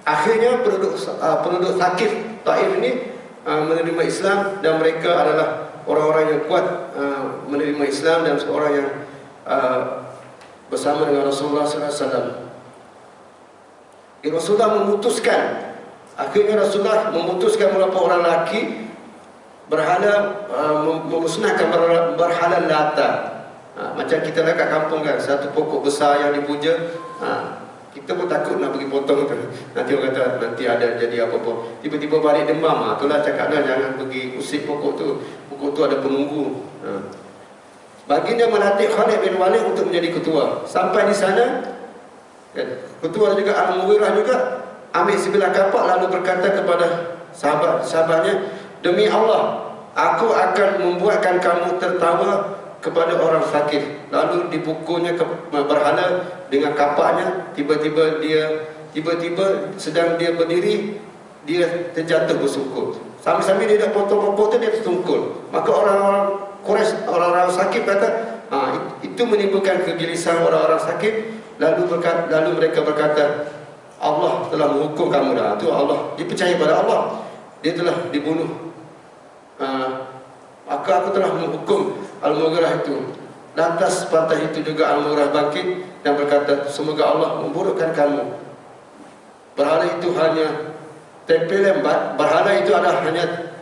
Akhirnya penduduk Thaqif Taif ini menerima Islam, dan mereka adalah orang-orang yang kuat menerima Islam dan seorang yang bersama dengan Rasulullah sallallahu alaihi wasallam. Rasulullah memutuskan, akhirnya Rasulullah memutuskan beberapa orang lelaki berhala, memusnahkan berhala Lata. Macam kita dekat kampung kan, satu pokok besar yang dipuja, kita pun takut nak pergi potong tu. Nanti orang kata nanti ada jadi apa-apa, tiba-tiba balik demam. Itulah cakapnya jangan pergi usik pokok tu. Pokok tu ada penunggu. Baginda melatih Khalid bin Walid untuk menjadi ketua. Sampai di sana, ketua juga Al-Mughirah juga ambil sebilah kapak lalu berkata kepada sahabatnya, demi Allah, aku akan membuatkan kamu tertawa kepada orang Thaqif. Lalu dipukulnya berhala dengan kapaknya. Tiba-tiba sedang dia berdiri, dia terjatuh bersungkur. Sambil-sambil dia dah potong pokok tu, dia tersungkur. Maka orang-orang Quraisy, orang-orang Thaqif kata, itu menimbulkan kegelisahan orang-orang Thaqif. Lalu mereka berkata, Allah telah menghukum kamu dah. Itu Allah, dia percaya pada Allah, dia telah dibunuh. Maka aku telah menghukum Al-Mughirah itu. Lantas patah itu juga Al-Mughirah bangkit dan berkata, semoga Allah memburukkan kamu. Berhala itu hanya tempelan, berhala itu adalah hanya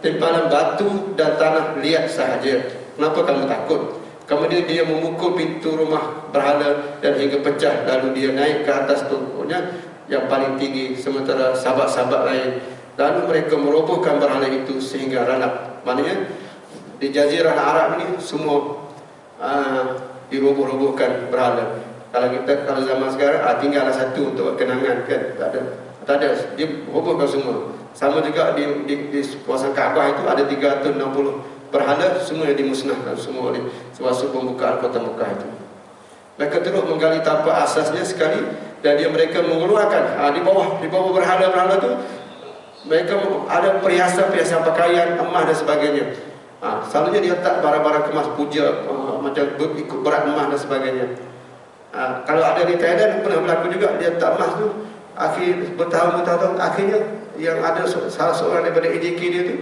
tempalan batu dan tanah liat sahaja. Kenapa kamu takut? Kemudian dia memukul pintu rumah berhala dan hingga pecah. Lalu dia naik ke atas tungkunya yang paling tinggi, sementara sahabat-sahabat lain. Lalu mereka merobohkan berhala itu sehingga ranap. Maknanya di Jazirah Arab ini semua diroboh-robohkan berhala. Kalau zaman sekarang tinggallah satu untuk kenangan kan, tak ada, dia robohkan semua. Sama juga di kawasan Kaabah itu ada 360 berhala, semua yang dimusnahkan semua oleh semasa pembukaan kota Mekah itu. Mereka terus menggali tapak asasnya sekali, dan mereka mengeluarkan di bawah berhala-berhala itu mereka ada perhiasan pakaian, emas dan sebagainya. Selalunya dia letak barang-barang kemas puja, macam ikut berat emas dan sebagainya. Kalau ada di Thailand pernah berlaku juga, dia letak emas tu, bertahun-tahun, akhirnya yang ada salah seorang daripada AJK dia tu,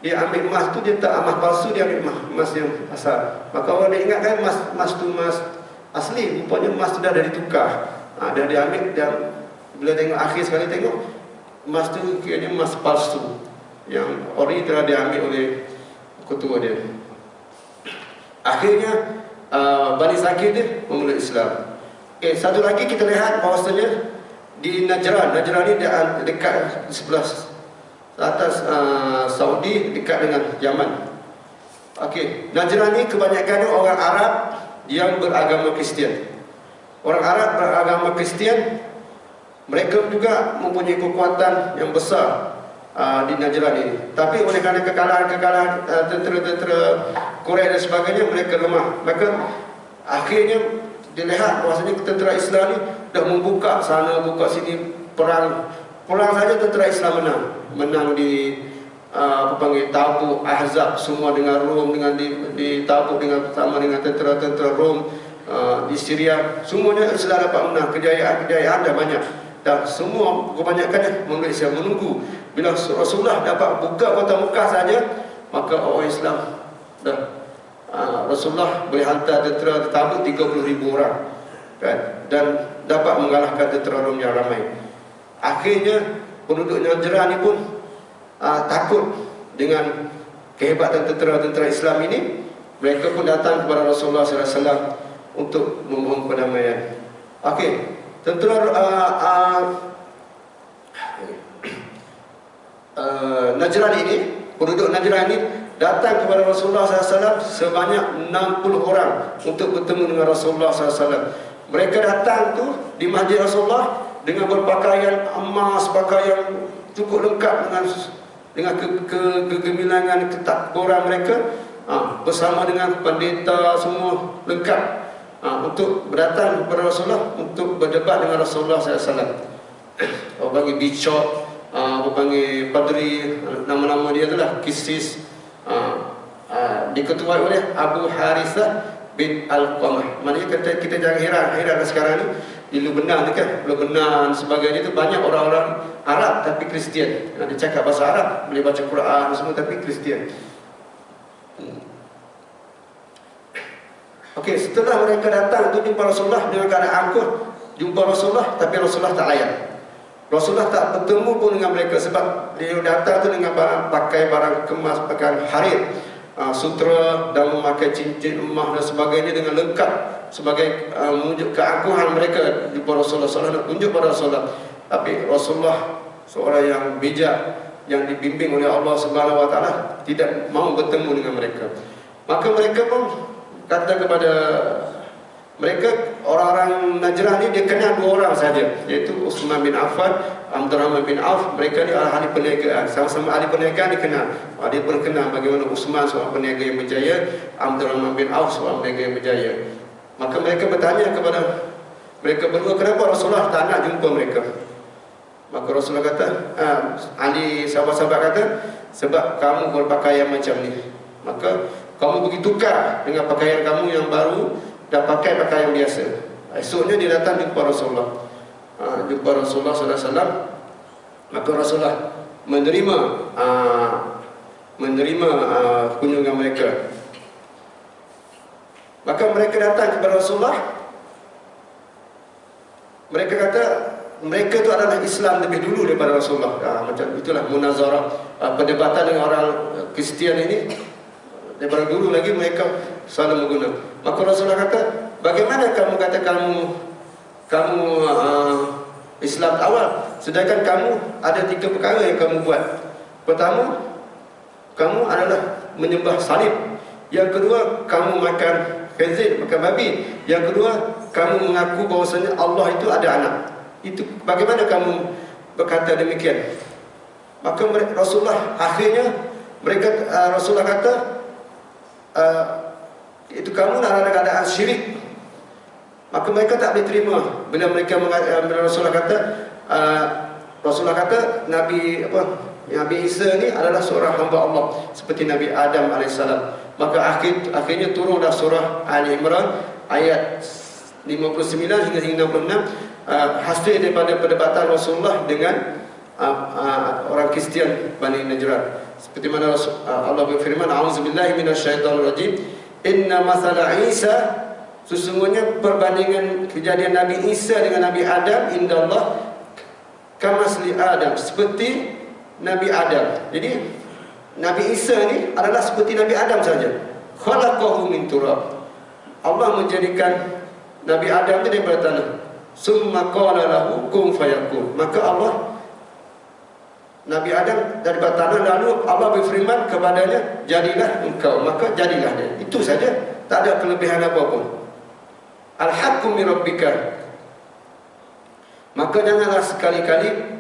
dia ambil emas tu, dia letak emas palsu, dia ambil emas yang asal. Maka orang dia ingatkan emas tu emas asli, rupanya emas tu dah ditukar. Dah dia ambil, dan bila tengok akhir sekali tengok emas tu kiranya emas palsu, yang ori telah diambil oleh ketua dia. Akhirnya Bani Thaqif dia memeluk Islam. Satu lagi kita lihat bahawasanya di Najran ni dekat sebelah atas Saudi, dekat dengan Yaman. Najran ni kebanyakan orang Arab yang beragama Kristian. Orang Arab beragama Kristian, mereka juga mempunyai kekuatan yang besar di Najran ini. Tapi oleh kerana kekalahan tentera-tentera Quraisy dan sebagainya, mereka lemah. Maka akhirnya dilihat bahawasanya tentera Islam ni dah membuka sana, buka sini, perang saja tentera Islam menang di Tabuk, Ahzab, semua dengan Rom, dengan di Tabuk sama dengan tentera-tentera Rom. Di Syria semuanya Islam dapat menang, kejayaan dah banyak. Dan semua kebanyakannya Malaysia menunggu bila Rasulullah dapat buka kota Mekah saja, maka orang Islam dah Rasulullah boleh hantar tentera Tabuk 30,000 orang kan, dan dapat mengalahkan tentera Rom yang ramai. Akhirnya penduduk Najran ni pun takut dengan kehebatan tentera-tentera Islam ini. Mereka pun datang kepada Rasulullah SAW untuk memohon perdamaian. Tentera Najran ini, penduduk Najran ini datang kepada Rasulullah SAW sebanyak 60 orang untuk bertemu dengan Rasulullah SAW. Mereka datang tu di masjid Rasulullah dengan berpakaian emas, pakaian cukup lengkap dengan kegemilangan, ketakburan mereka, bersama dengan pendeta, semua lengkap, untuk berdatang kepada Rasulullah untuk berdebat dengan Rasulullah SAW. Orang panggil Bichot, orang panggil Padri, nama-nama dia itulah Kisis, diketuai oleh Abu Harithah bin Alqamah. Maknanya kita jangan heran sekarang ni di Lebanon ni kan, Lebanon sebagainya itu banyak orang-orang Arab tapi Kristian. Dia cakap bahasa Arab, boleh baca Quran semua tapi Kristian. Okey, setelah mereka datang untuk jumpa Rasulullah dengan keadaan angkuh, jumpa Rasulullah tapi Rasulullah tak layan. Rasulullah tak bertemu pun dengan mereka sebab dia datang tu dengan pakai barang kemas, pakai harir, sutra dan memakai cincin emas dan sebagainya dengan lengkap sebagai menunjuk keangkuhan mereka jumpa Rasulullah SAW, tunjuk pada Rasulullah. Tapi Rasulullah seorang yang bijak, yang dibimbing oleh Allah Subhanahu Wa Taala, tidak mau bertemu dengan mereka. Maka mereka pun kata kepada mereka, orang-orang Najran ni dia kenal dua orang saja, iaitu Utsman bin Affan, Abdurrahman bin Auf. Mereka ni ahli perniagaan, sama-sama ahli perniagaan dikenal. Dia pun kenal bagaimana Utsman seorang peniaga yang berjaya, Abdurrahman bin Auf seorang peniaga yang berjaya. Maka mereka bertanya kepada mereka berdua, kenapa Rasulullah tak nak jumpa mereka? Maka Rasulullah kata, ahli sahabat-sahabat kata, sebab kamu berpakaian macam ni, maka kamu pergi tukar dengan pakaian kamu yang baru dan pakai pakaian biasa. Esoknya dia datang jumpa Rasulullah. Jumpa Rasulullah SAW. Maka Rasulullah menerima kunjungan mereka. Maka mereka datang kepada Rasulullah. Mereka kata mereka itu adalah Islam lebih dulu daripada Rasulullah. Macam itulah munazarah, perdebatan dengan orang Kristian ini. Daripada dulu lagi mereka selalu menggunakan. Maka Rasulullah kata, bagaimana kamu kata kamu Islam awal, sedangkan kamu ada 3 perkara yang kamu buat. Pertama, kamu adalah menyembah salib. Yang kedua, kamu makan khinzir, makan babi. Yang kedua, kamu mengaku bahawasanya Allah itu ada anak. Itu bagaimana kamu berkata demikian? Maka Rasulullah akhirnya Rasulullah kata, itu kamu dalam keadaan syirik. Maka mereka tak boleh terima bila Rasulullah kata Nabi Isa ni adalah seorang hamba Allah seperti Nabi Adam AS. Maka akhirnya turunlah surah Ali Imran ayat 59 hingga 66, hasil daripada perdebatan Rasulullah dengan orang Kristian Bani Najran. Seperti mana Allah berfirman, a'udzubillahi minasyaitonirrajim, inna mathala Isa, sesungguhnya perbandingan kejadian Nabi Isa dengan Nabi Adam indallah kamasli Adam, seperti Nabi Adam. Jadi Nabi Isa ni adalah seperti Nabi Adam saja. Khalaqahu min turab, Allah menjadikan Nabi Adam itu daripada tanah. Summa qala lahu kun fayakun, maka Allah Nabi Adam daripada tanah, lalu Allah berfirman kepadanya, jadilah engkau, maka jadilah dia. Itu saja, tak ada kelebihan apapun. Al-haqqu min rabbika, maka janganlah sekali-kali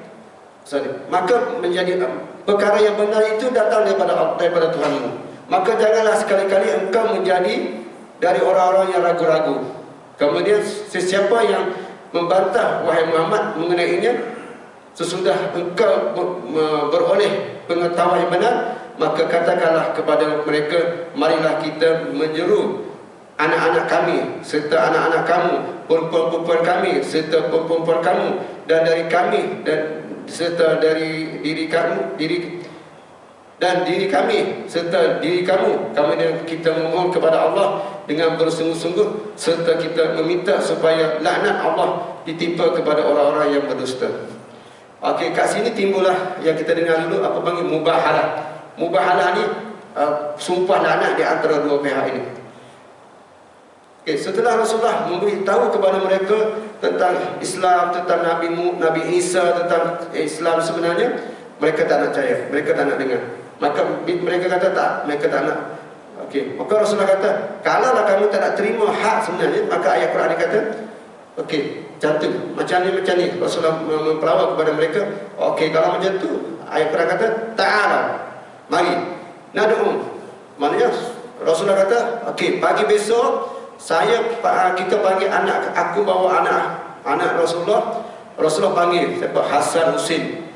maka menjadi perkara yang benar itu datang daripada Tuhanmu. Maka janganlah sekali-kali engkau menjadi dari orang-orang yang ragu-ragu. Kemudian sesiapa yang membantah wahai Muhammad mengenainya, sesudah engkau beroleh pengetahuan yang benar, maka katakanlah kepada mereka, marilah kita menyeru anak-anak kami serta anak-anak kamu, perempuan-perempuan kami serta perempuan kamu, dan dari kami dan serta dari diri kami serta diri kamu. Kemudian kita memohon kepada Allah dengan bersungguh-sungguh, serta kita meminta supaya laknat Allah ditimpa kepada orang-orang yang berdusta. Okey, kat sini timbullah yang kita dengar dulu, apa panggil mubahalah. Mubahalah ni sumpah laknat di antara dua pihak ini. Okey, setelah Rasulullah memberitahu kepada mereka tentang Islam, tentang Nabi Isa, tentang Islam sebenarnya, mereka tak nak percaya, mereka tak nak dengar. Maka mereka kata tak, mereka tak nak. Okey, maka Rasulullah kata, kalaulah kamu tak nak terima hak sebenarnya, maka ayat Quran dia kata, okey, cantik macam ni Rasulullah mempelawak kepada mereka. Okey, kalau macam tu ayat Quran kata ta'ala, mari nad'u, maknanya Rasulullah kata okey, pagi besok kita panggil anak, aku bawa anak Rasulullah panggil siapa, Hasan, Husin,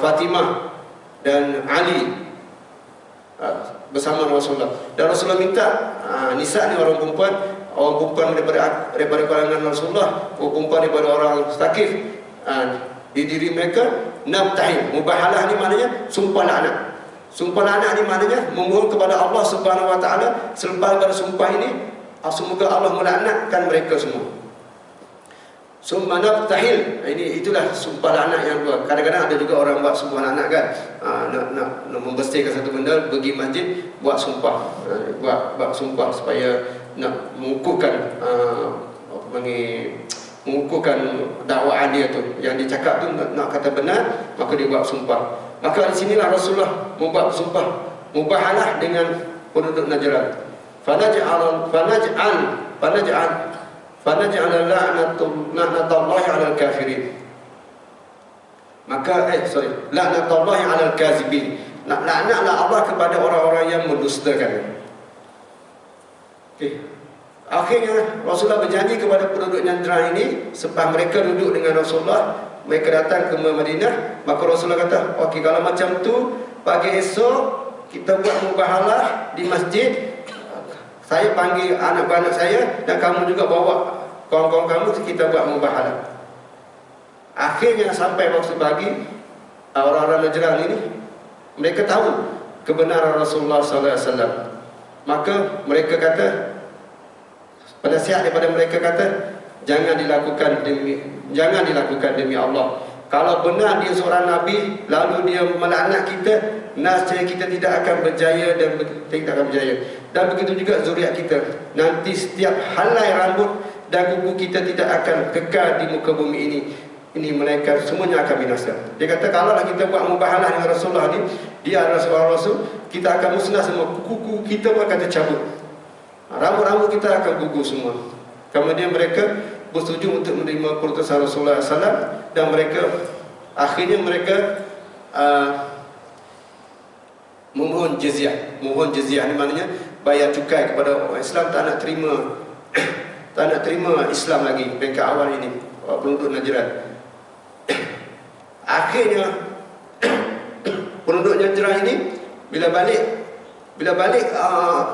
Fatimah dan Ali. bersama Rasulullah. Dan Rasulullah minta nisa ni orang perempuan daripada kalangan Rasulullah, orang perempuan daripada orang Thaqif, di diri mereka nabtahil. Mubahalah ni maknanya sumpah laknat. Sumpah laknat ni maknanya memohon kepada Allah Subhanahu wa taala selepas pada sumpah ini semoga Allah melaknatkan mereka semua. Summa nabtahil, itulah sumpah laknat yang dua. Kadang-kadang ada juga orang buat sumpah laknat kan, nak membersihkan satu benda, pergi masjid buat sumpah, buat sumpah supaya nak mengukuhkan mengukuhkan dakwaan dia tu, yang dia cakap tu nak kata benar, maka dia buat sumpah. Maka di sinilah Rasulullah membuat sumpah mubahalah dengan penduduk Najran. Fanaj'al la'natullahi 'alal kafirin. Maka la'natullahi 'alal kazibin. Laknatlah Allah kepada orang-orang yang mendustakan. Akhirnya Rasulullah berjanji kepada penduduk Najran ini, selepas mereka duduk dengan Rasulullah, mereka datang ke Madinah, maka Rasulullah kata, okey, kalau macam tu, pagi esok kita buat mubahalah di masjid. Saya panggil anak-anak saya dan kamu juga bawa kawan-kawan kamu, kita buat mubahalah. Akhirnya sampai waktu pagi, orang-orang Najran ini mereka tahu kebenaran Rasulullah SAW. Maka mereka kata, penasihat daripada mereka kata, jangan dilakukan demi Allah. Kalau benar dia seorang Nabi, lalu dia melaknat kita, nascaya kita tidak akan berjaya dan tidak akan berjaya. Dan begitu juga zuriat kita. Nanti setiap helai rambut dan kuku kita tidak akan kekal di muka bumi ini. Ini melainkan semuanya akan binasa. Dia kata, kalau kita buat mubahalah dengan Rasulullah ni, dia adalah seorang Rasul, kita akan musnah semua. Kuku kita pun akan tercabut, rambut-rambut kita akan gugur semua. Kemudian mereka bersetuju untuk menerima keputusan Rasulullah SAW, dan akhirnya mereka memohon jizyah. Mohon jizyah ni maknanya bayar cukai kepada orang Islam, tak nak terima Islam lagi mereka awal ini, penduduk Najran. Akhirnya penduduk Najran ini bila balik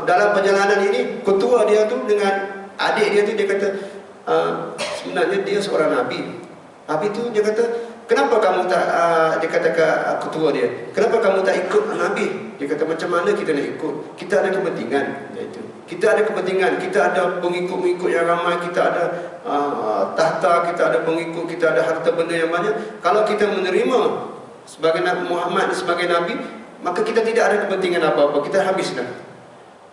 dalam perjalanan ini, ketua dia tu dengan adik dia tu, dia kata, sebenarnya dia seorang Nabi. Habis tu dia kata, kenapa kamu tak, dia kata ke ketua dia, kenapa kamu tak ikut Nabi? Dia kata, macam mana kita nak ikut? Kita ada kepentingan. Kita ada kepentingan, kita ada pengikut-pengikut yang ramai, kita ada tahta, kita ada pengikut, kita ada harta benda yang banyak. Kalau kita menerima sebagai Nabi Muhammad sebagai Nabi, maka kita tidak ada kepentingan apa-apa, kita habislah.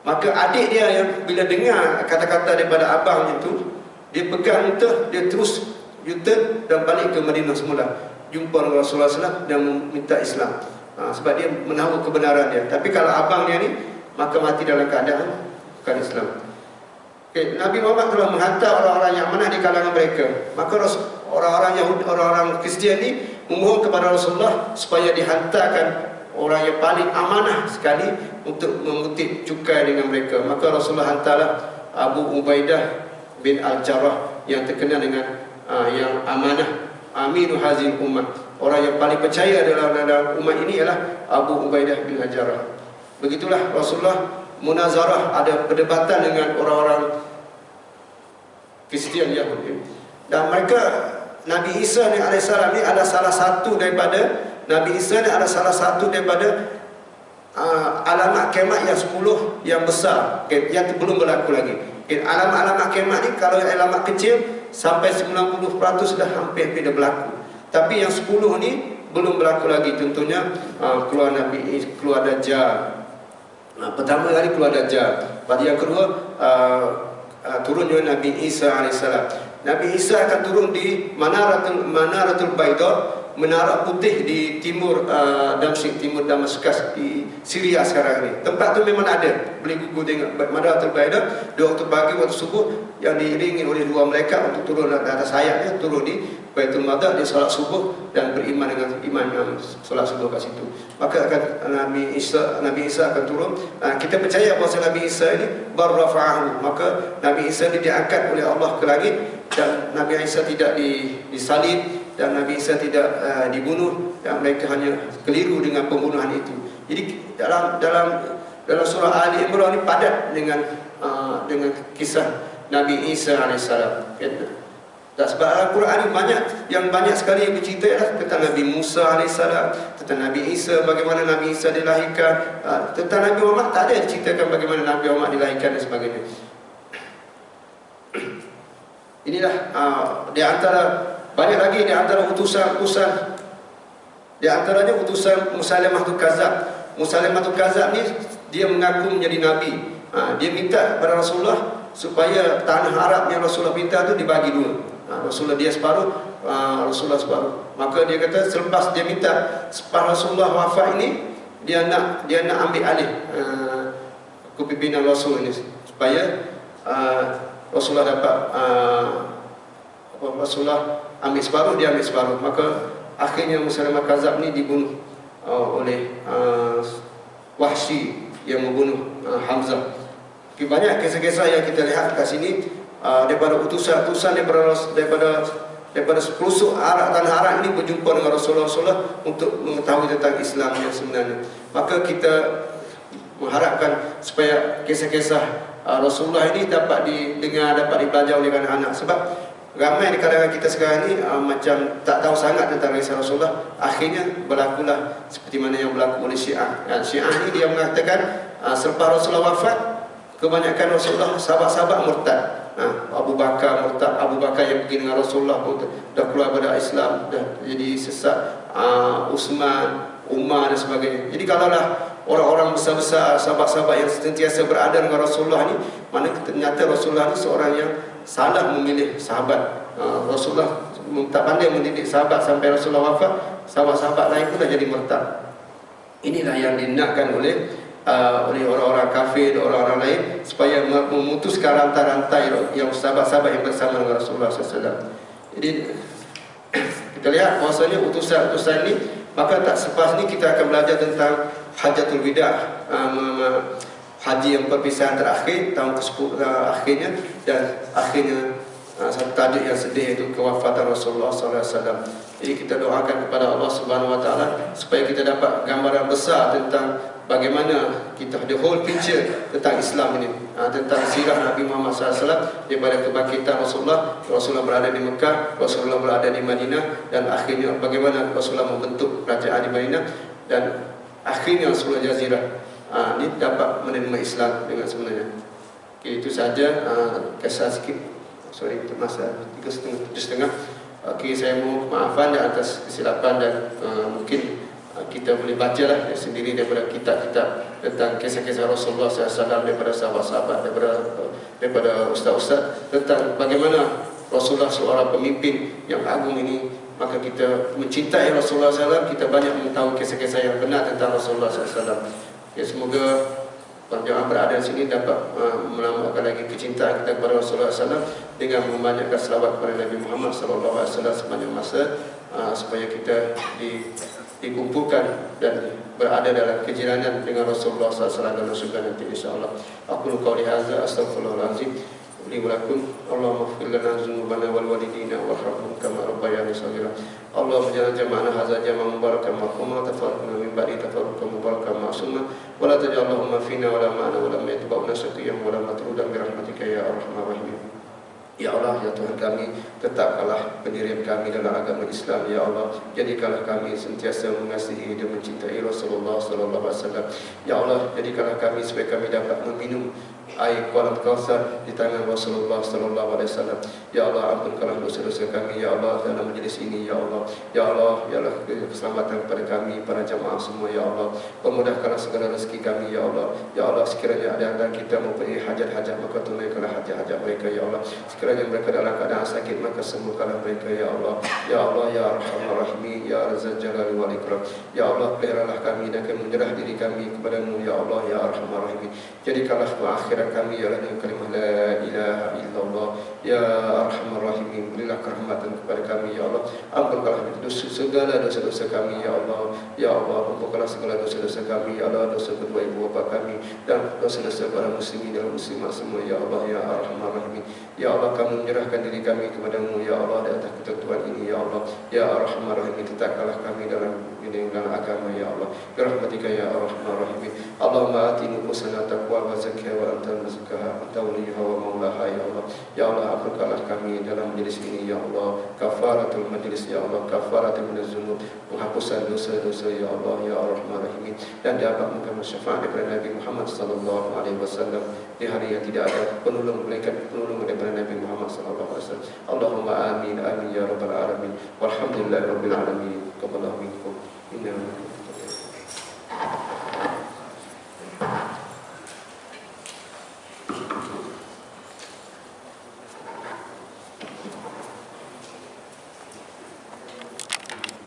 Maka adik dia yang bila dengar kata-kata daripada abang itu, dia pegang muntah, dia terus U-turn dan balik ke Madinah semula, jumpa dengan Rasulullah SAW dan meminta Islam. Sebab dia menahu kebenaran dia. Tapi kalau abang dia ni, maka mati dalam keadaan bukan Islam. Nabi Muhammad telah menghantar orang-orang yang mana di kalangan mereka. Maka orang-orang Yahudi, orang-orang Kristian ni memohon kepada Rasulullah supaya dihantarkan orang yang paling amanah sekali untuk mengutip cukai dengan mereka. Maka Rasulullah hantarlah Abu Ubaidah bin Al-Jarrah yang terkenal dengan yang amanah, aminu hazil ummah. Orang yang paling percaya dalam umat ini ialah Abu Ubaidah bin Al-Jarrah. Begitulah Rasulullah munazarah, ada perdebatan dengan orang-orang Kristian Yahudi. Dan mereka, Nabi Isa ni alaihissalam ni adalah salah satu daripada alamat kiamat yang 10 yang besar, yang belum berlaku lagi. Alamat-alamat kiamat ni, kalau alamat kecil sampai 90% dah hampir dah berlaku. Tapi yang 10 ni belum berlaku lagi. Contohnya keluar Dajjal. Pertama kali keluar Dajjal. Pada yang kedua turun juga Nabi Isa alaihissalam. Nabi Isa akan turun di Manaratul Baida, menara putih di timur Damsyik, timur Damaskus di Syria sekarang ni. Tempat tu memang ada, boleh gugur tengok Manaratul Baida. Di waktu pagi, waktu subuh, yang diiringi oleh dua malaikat untuk turun di atas sayapnya, turun di Baitul Maqdis, dia solat subuh dan beriman dengan iman yang solat subuh kat situ. Maka akan Nabi Isa akan turun. Kita percaya bahawa Nabi Isa ini barrafa'ahu, maka Nabi Isa ini diangkat oleh Allah ke langit, dan Nabi Isa tidak disalib, dan Nabi Isa tidak dibunuh, dan mereka hanya keliru dengan pembunuhan itu. Jadi dalam Dalam surah Ali Imran ini padat dengan kisah Nabi Isa alaihissalam. Dan sebab Al-Quran ini banyak sekali yang bercerita tentang Nabi Musa alaihissalam, tentang Nabi Isa, bagaimana Nabi Isa dilahirkan. Tentang Nabi Muhammad tak ada yang diceritakan bagaimana Nabi Muhammad dilahirkan dan sebagainya. Inilah di antara banyak lagi di antara utusan-utusan, di antaranya utusan Musailamahul Kadzdzab. Musailamahul Kadzdzab ni dia mengaku menjadi nabi. Dia minta kepada Rasulullah supaya tanah Arab yang Rasulullah minta tu dibagi dua. Rasulullah dia separuh, Rasulullah separuh. Maka dia kata selepas dia minta separuh Rasulullah wafat ini, dia nak ambil alih kepimpinan Rasul ini supaya Rasulullah dapat Rasulullah ambil separuh, dia ambil separuh. Maka akhirnya Musailamah Kadzdzab ni dibunuh oleh Wahsy yang membunuh Hamzah. Banyak kisah-kisah yang kita lihat kat sini daripada utusan-utusan daripada pelosok Arab, tanah Arab ini berjumpa dengan Rasulullah untuk mengetahui tentang Islam yang sebenarnya. Maka kita mengharapkan supaya kisah-kisah Rasulullah ini dapat didengar, dapat dipelajari oleh anak-anak. Sebab ramai di kalangan kita sekarang ni macam tak tahu sangat tentang kisah Rasulullah. Akhirnya berlakulah seperti mana yang berlaku oleh Syiah. Syiah ni dia mengatakan selepas Rasulullah wafat, kebanyakan Rasulullah sahabat-sahabat murtad. Abu Bakar murtad, Abu Bakar yang pergi dengan Rasulullah pun dah keluar pada Islam, dah jadi sesat. Uthman, Umar dan sebagainya. Jadi kalaulah orang-orang besar-besar, sahabat-sahabat yang sentiasa berada dengan Rasulullah ni, mana ternyata Rasulullah ni seorang yang salah memilih sahabat. Rasulullah tak pandai mendidik sahabat sampai Rasulullah wafat, sahabat-sahabat lain pun dah jadi murtad. Inilah yang dinakkan oleh orang-orang kafir, orang-orang lain, supaya memutuskan rantai-rantai yang sahabat-sahabat yang bersama dengan Rasulullah SAW. Jadi kita lihat bahawasanya utusan-utusan ini, maka tak selepas ni kita akan belajar tentang Hajatul Wida', haji yang perpisahan terakhir tahun ke-10 akhirnya, dan akhirnya satu tajuk yang sedih, iaitu kewafatan Rasulullah SAW. Jadi kita doakan kepada Allah Subhanahu Wa Taala supaya kita dapat gambaran besar tentang bagaimana kita the whole picture tentang Islam ini, tentang sirah Nabi Muhammad SAW daripada kebangkitan Rasulullah berada di Mekah, Rasulullah berada di Madinah, dan akhirnya bagaimana Rasulullah membentuk kerajaan di Madinah, dan akhirnya Rasulullah Jazirah ini dapat menerima Islam dengan sebenarnya. Okay, itu saja kisah sikit. Sorry, masa 3:30. Okay, saya mohon maafan atas kesilapan, dan mungkin kita boleh bacalah sendiri daripada kitab-kitab tentang kisah-kisah Rasulullah SAW, daripada sahabat-sahabat, daripada ustaz-ustaz, tentang bagaimana Rasulullah seorang pemimpin yang agung ini. Maka kita mencintai Rasulullah SAW, kita banyak mengetahui kisah-kisah yang benar tentang Rasulullah SAW. Ya, semoga jemaah berada di sini dapat menambahkan lagi kecintaan kita kepada Rasulullah SAW dengan membanyakkan selawat kepada Nabi Muhammad SAW sepanjang masa, supaya kita dikumpulkan dan berada dalam kejiranan dengan Rasulullah SAW dalam surga nanti, insyaAllah. Aku qauli hadza astaghfirullahalazim li wa lakum. Allahumma ighfir lana dzunubana wal walidina warhamhum kama rabbayani shaghira. Allahumma ja'al jama'ana hadza jama'an mubarakan marhuma, tafarraqna min ba'di tafarruqan mubarakan ma'suma, wa la taj'al Allahumma fina wa la ma'ana wa la yatba'una syaqiyyan wa la matrudan bi rahmatika ya arhamar rahimin. Ya Allah, ya Tuhan kami, tetapkanlah pendirian kami dalam agama Islam. Ya Allah, jadikanlah kami sentiasa mengasihi dan mencintai Rasulullah SAW. Ya Allah, jadikanlah kami supaya kami dapat meminum air Qalam Kautsar di tangan Rasulullah SAW. Ya Allah, ampunkanlah dosa-dosa kami. Ya Allah, dalam majlis ini. Ya Allah, ya Allah, ya Allah, keselamatan kepada kami, para jamaah semua. Ya Allah, permudahkanlah segala rezeki kami. Ya Allah, ya Allah, sekiranya ada antara kita mempunyai hajat-hajat, maka tunaikanlah hajat-hajat mereka. Ya Allah, sekiranya mereka dalam keadaan sakit, maka sembuhkanlah mereka. Ya Allah, ya Allah, ya Arhamar Rahimin, ya Razzal Jalali wal Ikram. Ya Allah, peliharalah kami dan kami menyerah diri kami kepadamu. Ya Allah, ya Arhamar Rahimin, jadikanlah akhirat kami ialah dengan kalimah la ilaha illallah. Ya Arhamar Rahimin, berilah kerahmatan kepada kami. Ya Allah, ampunkanlah segala dosa-dosa kami. Ya Allah, ya Allah, ampunkanlah segala dosa-dosa kami. Ya Allah, dosa kedua ibu bapa kami dan dosa-dosa para muslimin dan muslimat semua. Ya Allah, ya Arhamar Rahimin, ya Allah, kami menyerahkan diri kami kepadamu. Ya Allah, di atas ketentuan ini. Ya ya Allah. Ya Arhamar Rahimin, tetapkanlah kami dalam agama ya Allah. Birahmatika ya Arhamar Rahimin. Allahumma ati nufusana taqwa wa zakkiha wa anta muzakkiha anta waliyuha wa maulaha ya Allah. Ya Allah, ampunkanlah kami dalam majlis ini ya Allah. Kafaratul majlis ya Allah, kafaratul minaz-dzunub, penghapusan dosa-dosa ya Allah ya Arhamar Rahimin. Dan dapat mengambil syafaat daripada Nabi Muhammad sallallahu alaihi wasallam di hari yang tidak ada penolong malaikat penolong daripada Nabi Muhammad sallallahu alaihi wasallam. Allahumma amin amin ya rabbal alamin. Walhamdulillahirabbil alamin. Qabbalallahu minkum. Inna